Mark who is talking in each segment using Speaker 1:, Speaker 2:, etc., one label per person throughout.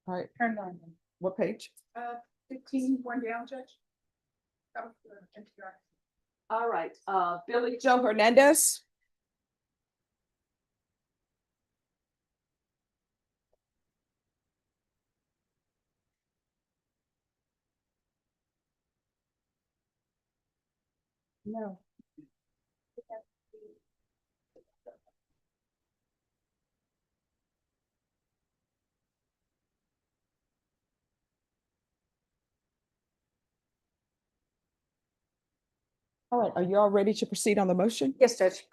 Speaker 1: All right,
Speaker 2: Turned on.
Speaker 1: what page?
Speaker 2: 15, one down, Judge. That was the NPR.
Speaker 1: All right, Billy Joe Hernandez. No. All right, are you all ready to proceed on the motion?
Speaker 2: Yes, Judge.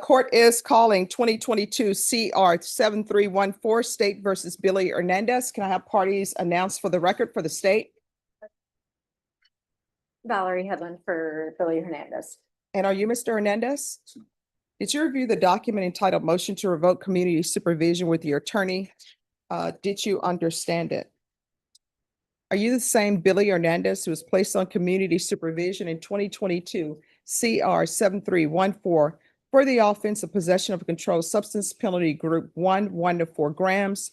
Speaker 1: Court is calling 2022 CR 7314 State versus Billy Hernandez. Can I have parties announced for the record for the state?
Speaker 3: Valerie Headland for Billy Hernandez.
Speaker 1: And are you Mr. Hernandez? Did you review the document entitled Motion to Revoke Community Supervision with your attorney? Did you understand it? Are you the same Billy Hernandez who was placed on community supervision in 2022 CR 7314 for the offense of possession of a controlled substance penalty group 1 to 4 grams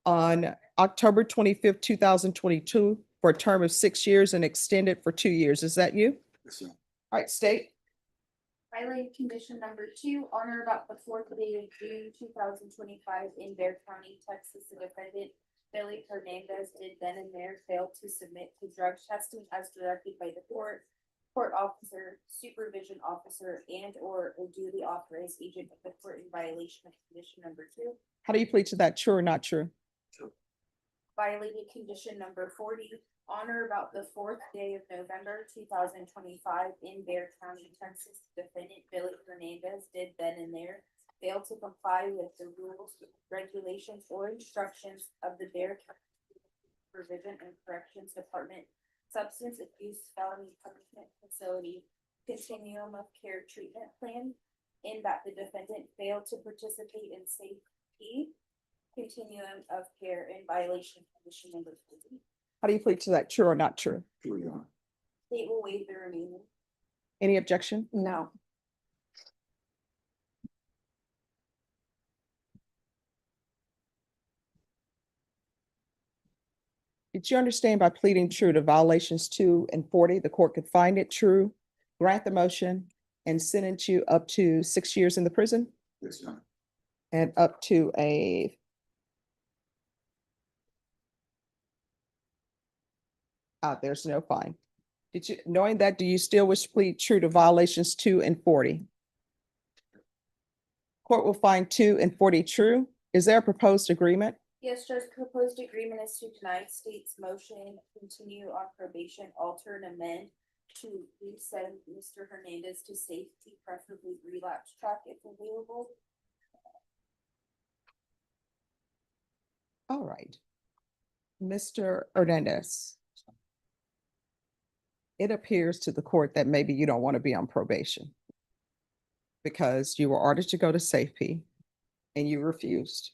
Speaker 1: on October 25th, 2022 for a term of 6 years and extended for 2 years? Is that you?
Speaker 4: Yes, sir.
Speaker 1: All right, state.
Speaker 3: Violating condition number 2, on or about the 4th day of June 2025 in Bear County, Texas, the defendant Billy Hernandez did then and there fail to submit to drug testing as directed by the court officer, supervision officer, and or a duly authorized agent of the court in violation of condition number 2.
Speaker 1: How do you plead to that? True or not true?
Speaker 3: Violated condition number 40, on or about the 4th day of November 2025 in Bear County, Texas, defendant Billy Hernandez did then and there fail to comply with the rules, regulations, or instructions of the Bear County Supervision and Corrections Department Substance Abuse Felony Punishment Facility Continuum of Care Treatment Plan, in that the defendant failed to participate in safe continuum of care in violation of condition number 40.
Speaker 1: How do you plead to that? True or not true?
Speaker 4: Here we are.
Speaker 3: State will waive the remaining.
Speaker 1: Any objection?
Speaker 3: No.
Speaker 1: Did you understand by pleading true to violations 2 and 40, the court could find it true, grant the motion, and sentence you up to 6 years in the prison
Speaker 4: Yes, sir.
Speaker 1: and up to a there's no fine. Did you, knowing that, do you still wish to plead true to violations 2 and 40? Court will find 2 and 40 true. Is there a proposed agreement?
Speaker 3: Yes, Judge, proposed agreement is to deny state's motion, continue on probation, alter and amend to resend Mr. Hernandez to safety, preferably relapse track if available.
Speaker 1: All right. Mr. Hernandez. It appears to the court that maybe you don't want to be on probation because you were ordered to go to safety and you refused.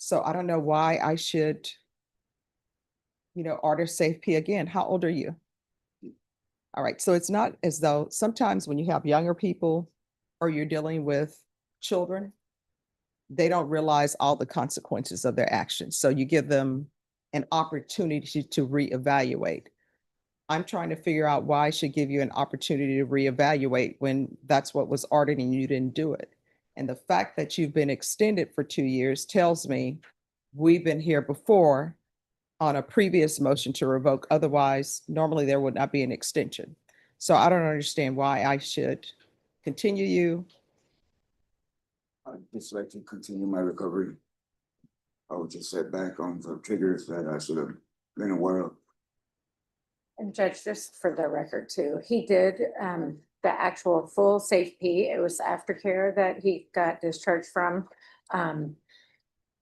Speaker 1: So I don't know why I should, order safety again. How old are you? All right. So it's not as though sometimes when you have younger people or you're dealing with children, they don't realize all the consequences of their actions. So you give them an opportunity to reevaluate. I'm trying to figure out why I should give you an opportunity to reevaluate when that's what was ordered and you didn't do it. And the fact that you've been extended for 2 years tells me we've been here before on a previous motion to revoke. Otherwise, normally there would not be an extension. So I don't understand why I should continue you.
Speaker 4: I'd just like to continue my recovery. I was just set back on the triggers that I should have been aware of.
Speaker 5: And Judge, just for the record too, he did the actual full safety. It was aftercare that he got discharged from.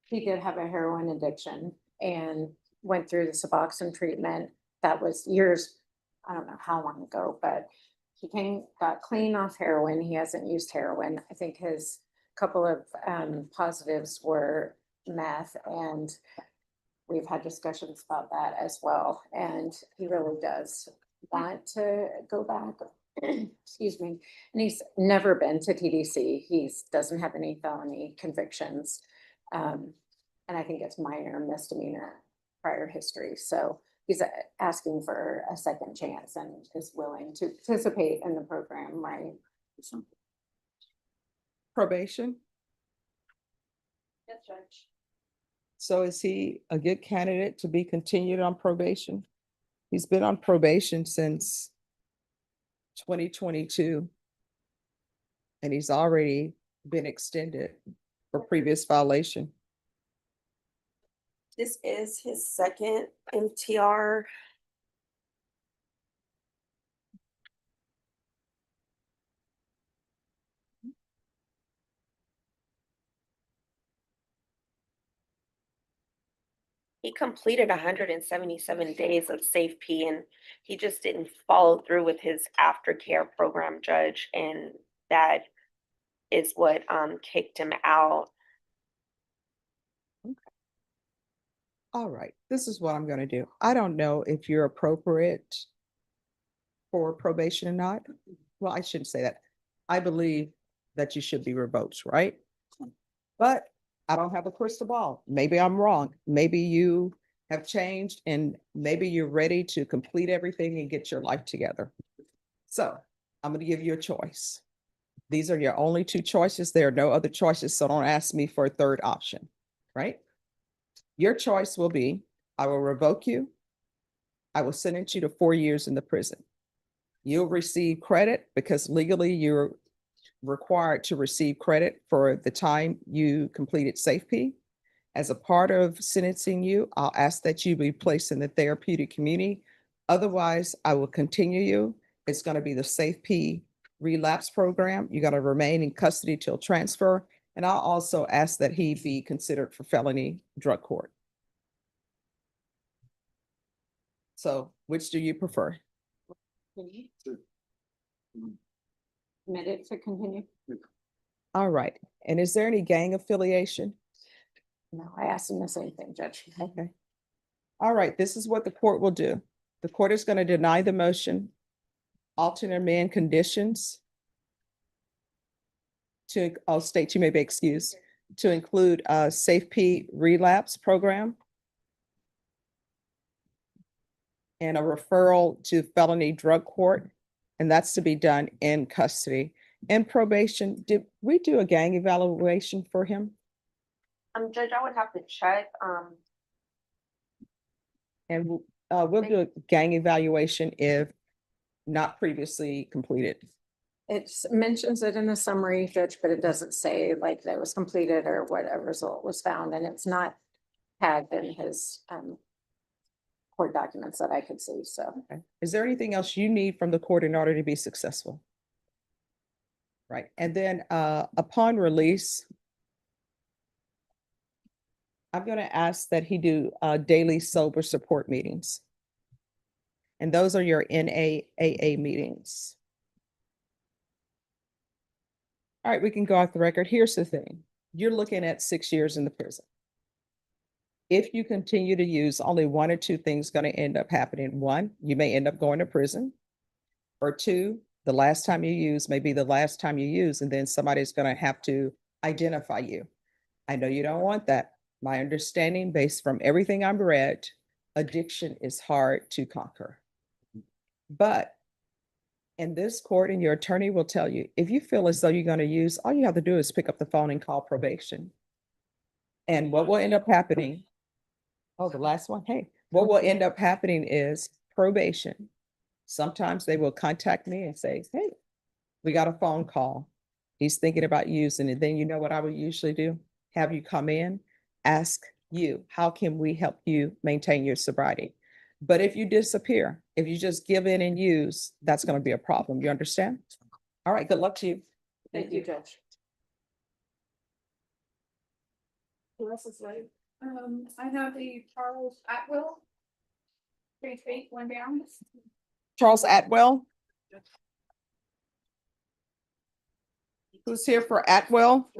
Speaker 5: He did have a heroin addiction and went through the Suboxone treatment. That was years, I don't know how long ago, but he got clean off heroin. He hasn't used heroin. I think his couple of positives were meth, and we've had discussions about that as well. And he really does want to go back. Excuse me. And he's never been to TDC. He doesn't have any felony convictions. And I think it's minor misdemeanor prior history. So he's asking for a second chance and is willing to participate in the program, right?
Speaker 1: Probation.
Speaker 3: Yes, Judge.
Speaker 1: So is he a good candidate to be continued on probation? He's been on probation since 2022. And he's already been extended for previous violation.
Speaker 6: This is his second MTR. He completed 177 days of safe P and he just didn't follow through with his aftercare program, Judge, and that is what kicked him out.
Speaker 1: All right, this is what I'm gonna do. I don't know if you're appropriate for probation or not. Well, I shouldn't say that. I believe that you should be revoked, right? But I don't have a crystal ball. Maybe I'm wrong. Maybe you have changed and maybe you're ready to complete everything and get your life together. So I'm gonna give you a choice. These are your only two choices. There are no other choices, so don't ask me for a third option, right? Your choice will be, I will revoke you. I will sentence you to 4 years in the prison. You'll receive credit because legally you're required to receive credit for the time you completed SafeP. As a part of sentencing you, I'll ask that you be placed in the therapeutic community. Otherwise, I will continue you. It's going to be the SafeP relapse program. You got to remain in custody till transfer. And I'll also ask that he be considered for felony drug court. So which do you prefer?
Speaker 5: Committed to continue?
Speaker 1: All right. And is there any gang affiliation?
Speaker 5: No, I asked him the same thing, Judge.
Speaker 1: Okay. All right, this is what the court will do. The court is going to deny the motion, alternate amend conditions to, I'll state you may be excused, to include a SafeP relapse program and a referral to felony drug court, and that's to be done in custody. And probation, did we do a gang evaluation for him?
Speaker 6: Judge, I would have to check.
Speaker 1: And we'll do a gang evaluation if not previously completed.
Speaker 5: It mentions it in the summary, Judge, but it doesn't say like that was completed or what a result was found, and it's not tagged in his court documents that I could see, so.
Speaker 1: Okay. Is there anything else you need from the court in order to be successful? Right, and then upon release, I'm going to ask that he do daily sober support meetings. And those are your NAAA meetings. All right, we can go off the record. Here's the thing. You're looking at 6 years in the prison. If you continue to use, only one or two things going to end up happening. One, you may end up going to prison. Or two, the last time you use may be the last time you use, and then somebody's going to have to identify you. I know you don't want that. My understanding, based from everything I've read, addiction is hard to conquer. But in this court, and your attorney will tell you, if you feel as though you're going to use, all you have to do is pick up the phone and call probation. And what will end up happening, oh, the last one, hey, what will end up happening is probation. Sometimes they will contact me and say, hey, we got a phone call. He's thinking about using it. Then you know what I would usually do? Have you come in, ask you, how can we help you maintain your sobriety? But if you disappear, if you just give in and use, that's going to be a problem. You understand? All right, good luck to you.
Speaker 5: Thank you, Judge.
Speaker 2: Who else is late? I have the Charles Atwill. 3 feet, 1 down.
Speaker 1: Charles Atwell. Who's here for Atwell?